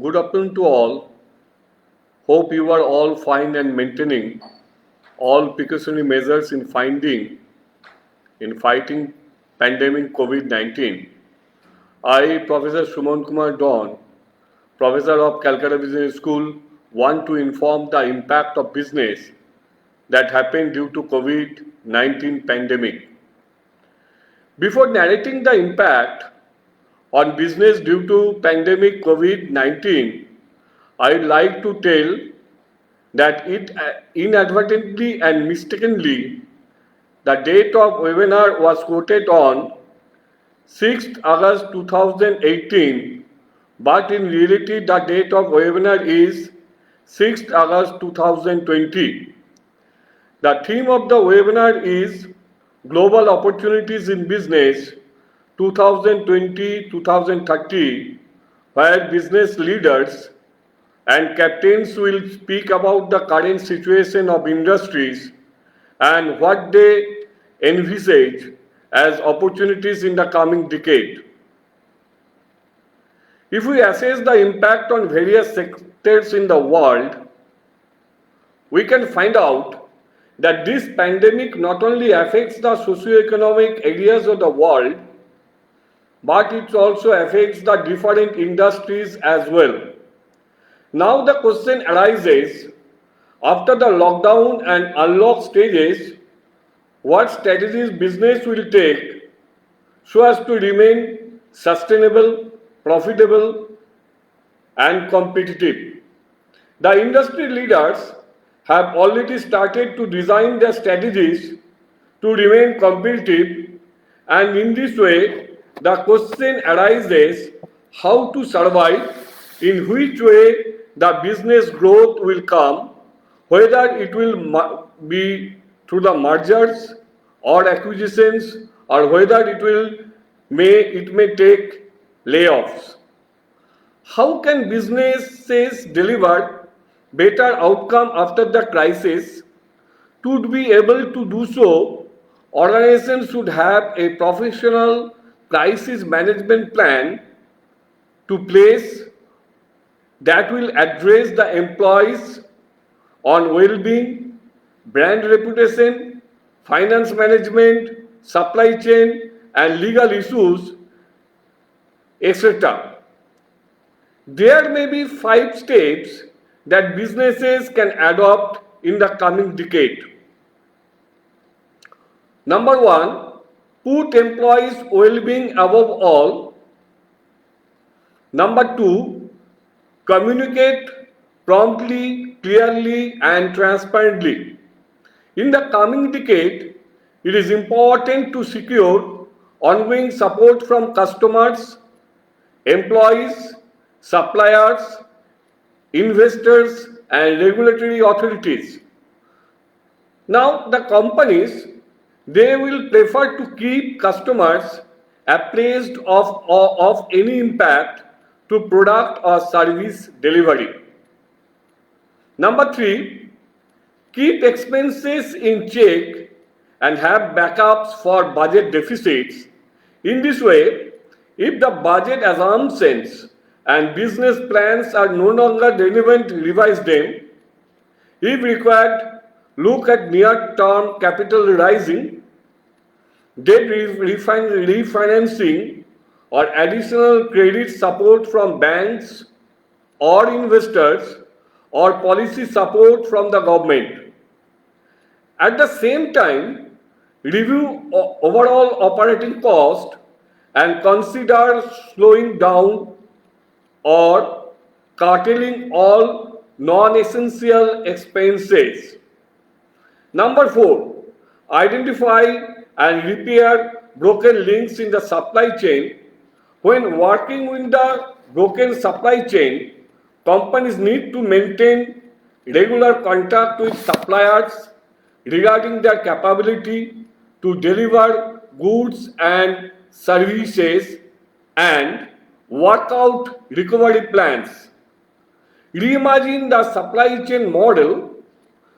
Good afternoon to all. Hope you are all fine and maintaining all precautionary measures in fighting pandemic COVID-19. I, Professor Suman Kumar Don, Professor of Calcutta Business School, want to inform the impact of business that happened due to COVID-19 pandemic. Before narrating the impact on business due to pandemic COVID-19, I'd like to tell that it inadvertently and mistakenly the date of webinar was quoted on 6th August 2018, but in reality the date of webinar is 6th August 2020. The theme of the webinar is Global Opportunities in Business 2020-2030, where business leaders and captains will speak about the current situation of industries and what they envisage as opportunities in the coming decade. If we assess the impact on various sectors in the world, we can find out that this pandemic not only affects the socio-economic areas of the world, but it also affects the different industries as well. Now the question arises, after the lockdown and unlock stages, what strategies business will take so as to remain sustainable, profitable, and competitive. The industry leaders have already started to design their strategies to remain competitive, and in this way, the question arises how to survive, in which way the business growth will come, whether it will be through the mergers or acquisitions, or whether it may take layoffs. How can businesses deliver better outcome after the crisis? To be able to do so, organizations should have a professional crisis management plan to place that will address the employees on well-being, brand reputation, finance management, supply chain, and legal issues, etc. There may be 5 steps that businesses can adopt in the coming decade. Number 1, put employees' well-being above all. Number 2, communicate promptly, clearly, and transparently. In the coming decade, it is important to secure ongoing support from customers, employees, suppliers, investors, and regulatory authorities. Now, the companies, they will prefer to keep customers appraised of any impact to product or service delivery. Number 3, keep expenses in check and have backups for budget deficits. In this way, if the budget assumptions and business plans are no longer relevant, revise them. If required, look at near-term capital raising, debt refinancing, or additional credit support from banks or investors, or policy support from the government. At the same time, review overall operating cost and consider slowing down or curtailing all non-essential expenses. Number 4, identify and repair broken links in the supply chain. When working with the broken supply chain, companies need to maintain regular contact with suppliers regarding their capability to deliver goods and services and work out recovery plans. Reimagine the supply chain model,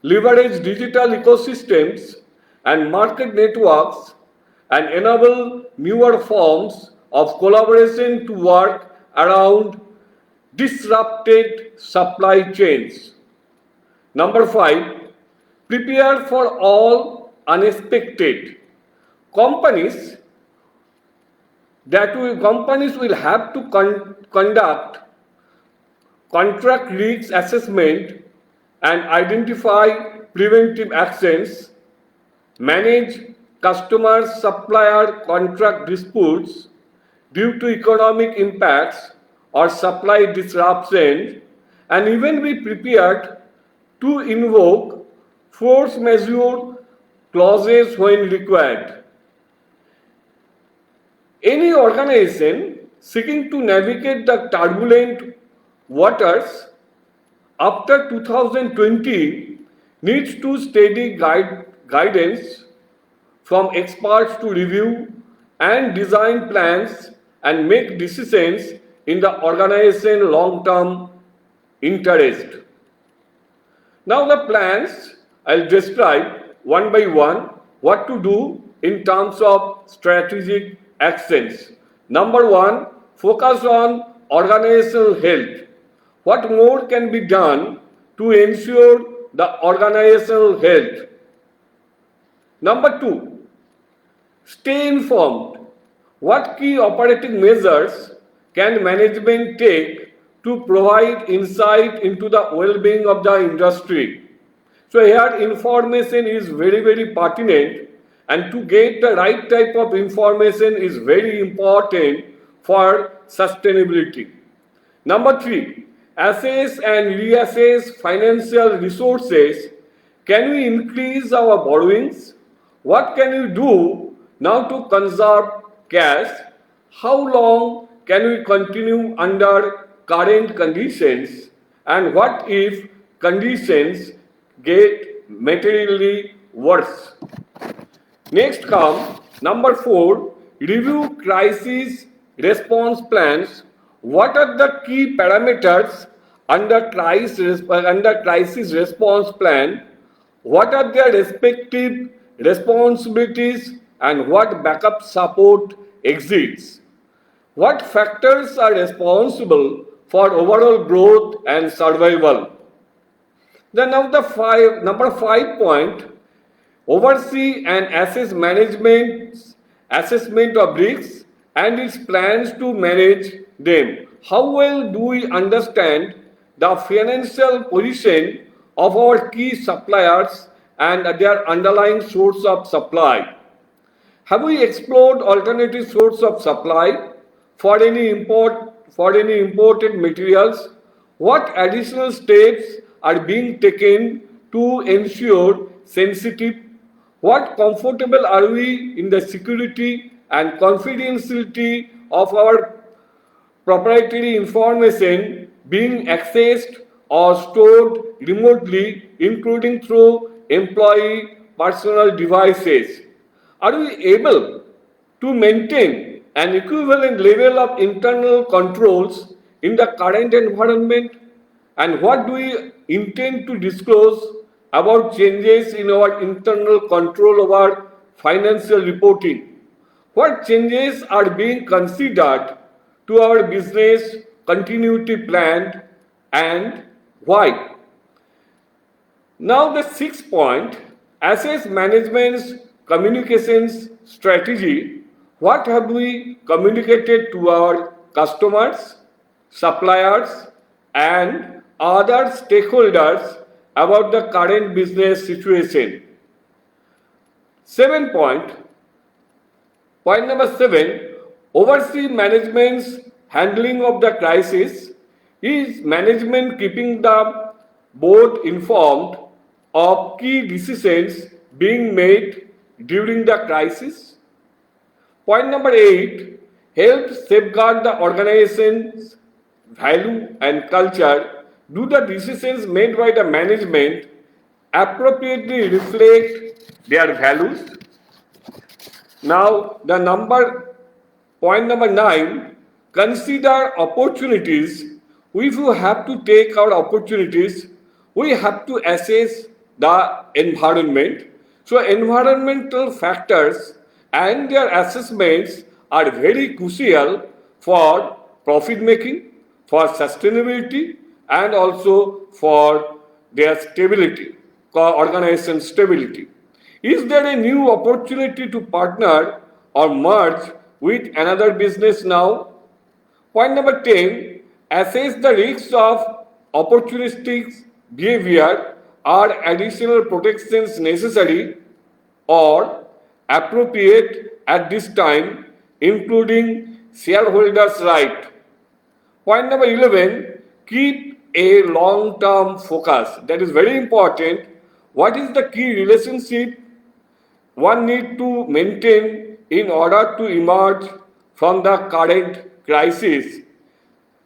leverage digital ecosystems and market networks, and enable newer forms of collaboration to work around disrupted supply chains. Number 5, prepare for all unexpected. Companies companies will have to conduct contract risk assessment and identify preventive actions, manage customer-supplier contract disputes due to economic impacts or supply disruptions, and even be prepared to invoke force majeure clauses when required. Any organization seeking to navigate the turbulent waters after 2020 needs to study guidance from experts to review and design plans and make decisions in the organization's long-term interest. Now the plans, I'll describe one by one what to do in terms of strategic actions. Number 1, focus on organizational health. What more can be done to ensure the organizational health? Number 2, stay informed. What key operating measures can management take to provide insight into the well-being of the industry? So here information is very, very pertinent, and to get the right type of information is very important for sustainability. Number 3, assess and reassess financial resources. Can we increase our borrowings? What can we do now to conserve cash? How long can we continue under current conditions? And what if conditions get materially worse? Next come number 4, review crisis response plans. What are the key parameters under crisis response plan? What are their respective responsibilities and what backup support exists? What factors are responsible for overall growth and survival? Then now the number 5 point, oversee and assess management's assessment of risks and its plans to manage them. How well do we understand the financial position of our key suppliers and their underlying source of supply? Have we explored alternative source of supply for any imported materials? What additional steps are being taken to ensure sensitive? What comfortable are we in the security and confidentiality of our proprietary information being accessed or stored remotely, including through employee personal devices? Are we able to maintain an equivalent level of internal controls in the current environment? And what do we intend to disclose about changes in our internal control over financial reporting? What changes are being considered to our business continuity plan and why? Now the 6th point, assess management's communications strategy. What have we communicated to our customers, suppliers, and other stakeholders about the current business situation? 7 point number 7, oversee management's handling of the crisis. Is management keeping the board informed of key decisions being made during the crisis? Point number 8, help safeguard the organization's value and culture. Do the decisions made by the management appropriately reflect their values? Now the point number 9, consider opportunities. If you have to take our opportunities, we have to assess the environment. So environmental factors and their assessments are very crucial for profit making, for sustainability and also for their stability, organization stability. Is there a new opportunity to partner or merge with another business now? Point number 10, assess the risks of opportunistic behavior. Are additional protections necessary or appropriate at this time, including shareholders' right? Point number 11, keep a long-term focus. That is very important. What is the key relationship one need to maintain in order to emerge from the current crisis?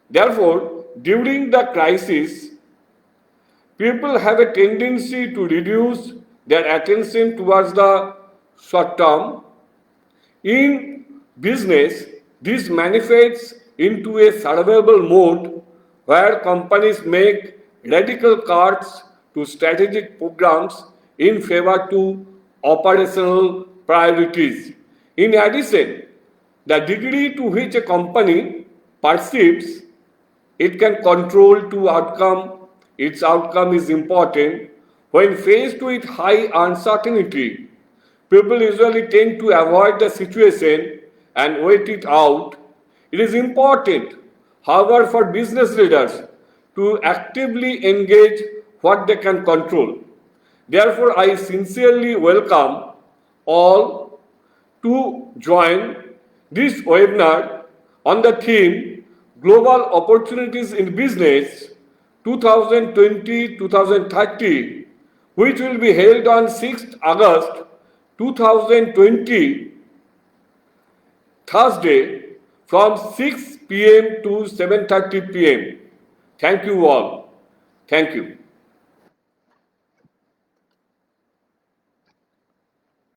Therefore, during the crisis, people have a tendency to reduce their attention towards the short term. In business, this manifests into a survival mode where companies make radical cuts to strategic programs in favor to operational priorities. In addition, the degree to which a company perceives it can control to outcome, its outcome is important. When faced with high uncertainty, people usually tend to avoid the situation and wait it out. It is important, however, for business leaders to actively engage what they can control. Therefore, I sincerely welcome all to join this webinar on the theme Global Opportunities in Business 2020-2030, which will be held on 6th August 2020, Thursday, from 6 p.m. to 7:30 p.m. Thank you all. Thank you.